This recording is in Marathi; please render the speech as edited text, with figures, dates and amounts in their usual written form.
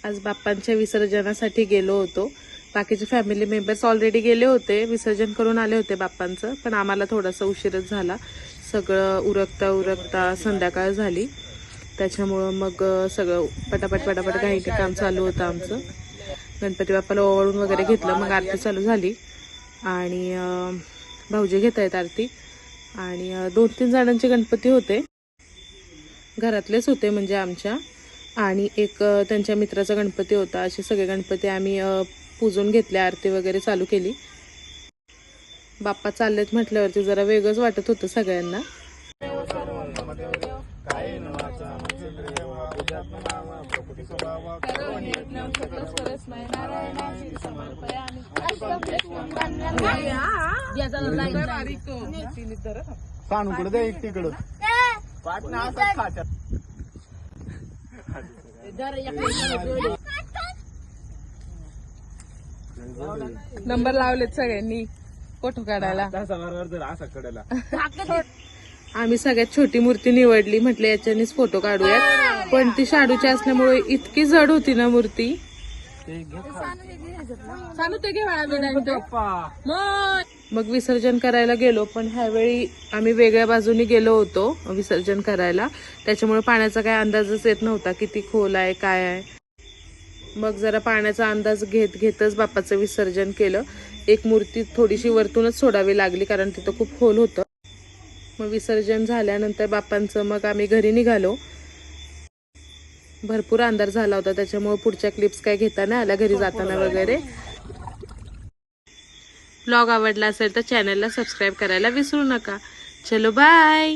आज बाप्पांच्या विसर्जनासाठी गेलो होतो. बाकीचे फॅमिली मेंबर्स ऑलरेडी गेले होते, विसर्जन करून आले होते बाप्पांचं, पण आम्हाला थोडासा उशीरच झाला. सगळं उरकता उरकता संध्याकाळ झाली, त्याच्यामुळं मग सगळं पटापट घाईचे काम चालू होतं आमचं. गणपती बाप्पाला ओवाळून वगैरे घेतलं, मग आरती चालू झाली आणि भाऊजी घेत आहेत आरती. आणि 2-3 जणांचे गणपती होते, घरातलेच होते म्हणजे आमच्या, आणि एक त्यांच्या मित्राचा गणपती होता. असे सगळे गणपती आम्ही पूजून घेतले, आरती वगैरे चालू केली. बाप्पा चाललेत म्हटल्यावरती जरा वेगळंच वाटत होतं सगळ्यांना. नंबर लावलेत सगळ्यांनी फोटो काढायला. आम्ही सगळ्यात छोटी मूर्ती निवडली, म्हटलं याच्यानेच फोटो काढूयात, पण ती शाडूची असल्यामुळे इतकी जड होती ना मूर्ती. मग विसर्जन करायला गेलो, पण ह्यावेळी आम्ही वेगळ्या बाजूनी गेलो होतो विसर्जन करायला, त्याच्यामुळे पाण्याचा काही अंदाजच येत नव्हता, किती खोल आहे काय आहे. मग जरा पाण्याचा अंदाज घेतच बाप्पाचं विसर्जन केलं. एक मूर्ती थोडीशी वरतूनच सोडावी लागली, कारण तिथं खूप खोल होतं. मग विसर्जन झाल्यानंतर बाप्पांचं मग आम्ही घरी निघालो. भरपूर अंधार झाला होता, त्याच्यामुळे पुढच्या क्लिप्स काय घेता नाही आल्या घरी जाताना वगैरे. व्लॉग आवडला असेल तर चॅनलला सबस्क्राईब करायला विसरू नका. चलो बाय.